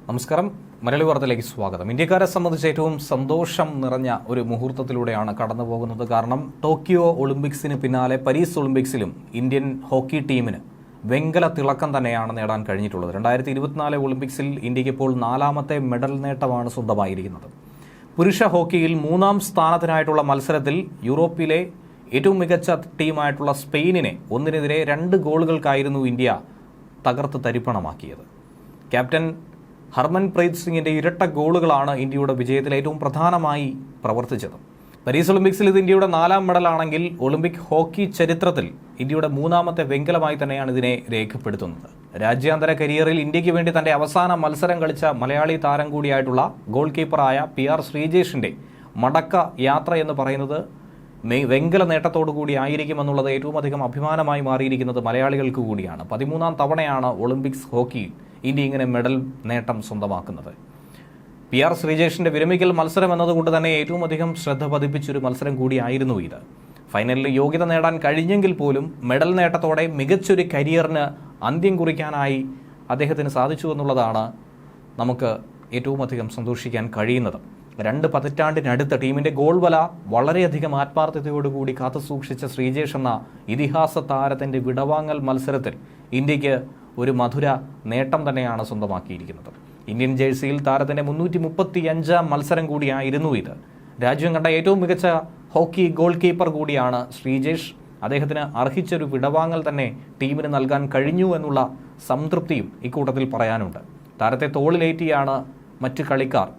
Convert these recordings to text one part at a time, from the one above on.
നമസ്കാരം. മലയാളി വാർത്തയിലേക്ക് സ്വാഗതം. ഇന്ത്യക്കാരെ സംബന്ധിച്ച് ഏറ്റവും സന്തോഷം നിറഞ്ഞ ഒരു മുഹൂർത്തത്തിലൂടെയാണ് കടന്നു പോകുന്നത്. കാരണം ടോക്കിയോ ഒളിമ്പിക്സിന് പിന്നാലെ പാരീസ് ഒളിമ്പിക്സിലും ഇന്ത്യൻ ഹോക്കി ടീമിന് വെങ്കല തിളക്കം തന്നെയാണ് നേടാൻ കഴിഞ്ഞിട്ടുള്ളത്. 2024 ഒളിമ്പിക്സിൽ ഇന്ത്യക്ക് ഇപ്പോൾ 4ാമത്തെ മെഡൽ നേട്ടമാണ് സ്വന്തമായിരിക്കുന്നത്. പുരുഷ ഹോക്കിയിൽ 3ാം സ്ഥാനത്തിനായിട്ടുള്ള മത്സരത്തിൽ യൂറോപ്പിലെ ഏറ്റവും മികച്ച ടീമായിട്ടുള്ള സ്പെയിനിനെ 1-2 ഗോളുകൾക്കായിരുന്നു ഇന്ത്യ തകർത്ത് തരിപ്പണമാക്കിയത്. ക്യാപ്റ്റൻ ഹർമൻപ്രീത് സിംഗിന്റെ ഇരട്ട ഗോളുകളാണ് ഇന്ത്യയുടെ വിജയത്തിൽ ഏറ്റവും പ്രധാനമായി പ്രവർത്തിച്ചത്. പാരീസ് ഒളിമ്പിക്സിൽ ഇത് ഇന്ത്യയുടെ 4ാം മെഡലാണെങ്കിൽ ഒളിമ്പിക് ഹോക്കി ചരിത്രത്തിൽ ഇന്ത്യയുടെ 3ാമത്തെ വെങ്കലമായി തന്നെയാണ് ഇതിനെ രേഖപ്പെടുത്തുന്നത്. രാജ്യാന്തര കരിയറിൽ ഇന്ത്യക്ക് വേണ്ടി തന്റെ അവസാന മത്സരം കളിച്ച മലയാളി താരം കൂടിയായിട്ടുള്ള ഗോൾ കീപ്പറായ PR ശ്രീജേഷിന്റെ മടക്ക യാത്ര എന്ന് പറയുന്നത് വെങ്കല നേട്ടത്തോടു കൂടി ആയിരിക്കുമെന്നുള്ളത് ഏറ്റവും അധികം അഭിമാനമായി മാറിയിരിക്കുന്നത് മലയാളികൾക്ക് കൂടിയാണ്. 13ാം തവണയാണ് ഒളിമ്പിക്സ് ഹോക്കിയിൽ ഇന്ത്യ ഇങ്ങനെ മെഡൽ നേട്ടം സ്വന്തമാക്കുന്നത്. PR ശ്രീജേഷിന്റെ വിരമിക്കൽ മത്സരം എന്നതുകൊണ്ട് തന്നെ ഏറ്റവും അധികം ശ്രദ്ധ പതിപ്പിച്ചൊരു മത്സരം കൂടിയായിരുന്നു ഇത്. ഫൈനലിൽ യോഗ്യത നേടാൻ കഴിഞ്ഞെങ്കിൽ പോലും മെഡൽ നേട്ടത്തോടെ മികച്ചൊരു കരിയറിന് അന്ത്യം കുറിക്കാനായി അദ്ദേഹത്തിന് സാധിച്ചു എന്നുള്ളതാണ് നമുക്ക് ഏറ്റവും അധികം സന്തോഷിക്കാൻ കഴിയുന്നത്. 2 പതിറ്റാണ്ടിനടുത്ത ടീമിന്റെ ഗോൾ വല വളരെയധികം ആത്മാർത്ഥതയോടുകൂടി കാത്തുസൂക്ഷിച്ച ശ്രീജേഷ് എന്ന ഇതിഹാസ താരത്തിന്റെ വിടവാങ്ങൽ മത്സരത്തിൽ ഇന്ത്യക്ക് ഒരു മധുര നേട്ടം തന്നെയാണ് സ്വന്തമാക്കിയിരിക്കുന്നത്. ഇന്ത്യൻ ജേഴ്സിയിൽ താരത്തിന്റെ 335ാം മത്സരം കൂടിയായിരുന്നു ഇത്. രാജ്യം കണ്ട ഏറ്റവും മികച്ച ഹോക്കി ഗോൾ കീപ്പർ കൂടിയാണ് ശ്രീജേഷ്. അദ്ദേഹത്തിന് അർഹിച്ചൊരു വിടവാങ്ങൽ തന്നെ ടീമിന് നൽകാൻ കഴിഞ്ഞു എന്നുള്ള സംതൃപ്തിയും ഇക്കൂട്ടത്തിൽ പറയാനുണ്ട്. താരത്തെ തോളിലേറ്റിയാണ് മറ്റ് കളിക്കാർ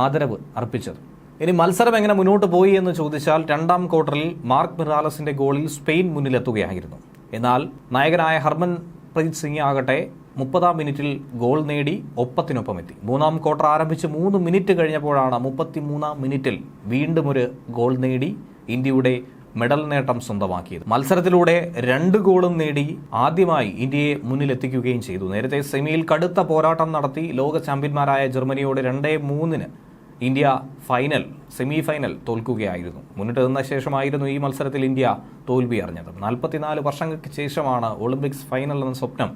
ആദരവ് അർപ്പിച്ചത്. ഇനി മത്സരം എങ്ങനെ മുന്നോട്ട് പോയി എന്ന് ചോദിച്ചാൽ 2ാം ക്വാർട്ടറിൽ മാർക്ക് മിറാലസിന്റെ ഗോളിൽ സ്പെയിൻ മുന്നിലെത്തുകയായിരുന്നു. എന്നാൽ നായകനായ ഹർമൻപ്രീത് സിംഗ് ആകട്ടെ 30ാം മിനിറ്റിൽ ഗോൾ നേടി ഒപ്പത്തിനൊപ്പം എത്തി. 3ാം ക്വാർട്ടർ ആരംഭിച്ച് 3 മിനിറ്റ് കഴിഞ്ഞപ്പോഴാണ് 33ാം മിനിറ്റിൽ വീണ്ടും ഒരു ഗോൾ നേടി ഇന്ത്യയുടെ മെഡൽ നേട്ടം സ്വന്തമാക്കിയത്. മത്സരത്തിലൂടെ 2 ഗോളും നേടി ആദ്യമായി ഇന്ത്യയെ മുന്നിലെത്തിക്കുകയും ചെയ്തു. നേരത്തെ സെമിയിൽ കടുത്ത പോരാട്ടം നടത്തി ലോക ചാമ്പ്യന്മാരായ ജർമ്മനിയോട് 2-3 ഇന്ത്യ സെമി ഫൈനൽ തോൽക്കുകയായിരുന്നു. മുന്നിട്ട് നിന്ന ശേഷമായിരുന്നു ഈ മത്സരത്തിൽ ഇന്ത്യ തോൽവി അറിഞ്ഞത്. 44 വർഷങ്ങൾക്ക് ശേഷമാണ് ഒളിമ്പിക്സ് ഫൈനൽ എന്ന സ്വപ്നം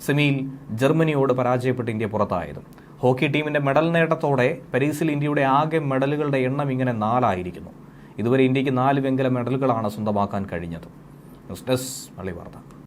സെമിയിൽ ജർമ്മനിയോട് പരാജയപ്പെട്ട് ഇന്ത്യ പുറത്തായത്. ഹോക്കി ടീമിന്റെ മെഡൽ നേട്ടത്തോടെ പാരീസിൽ ഇന്ത്യയുടെ ആകെ മെഡലുകളുടെ എണ്ണം ഇങ്ങനെ 4 ആയിരിക്കുന്നു. ഇതുവരെ ഇന്ത്യക്ക് 4 വെങ്കല മെഡലുകളാണ് സ്വന്തമാക്കാൻ കഴിഞ്ഞത്. ന്യൂസ് ഡെസ്ക് മലയാളി വാർത്ത.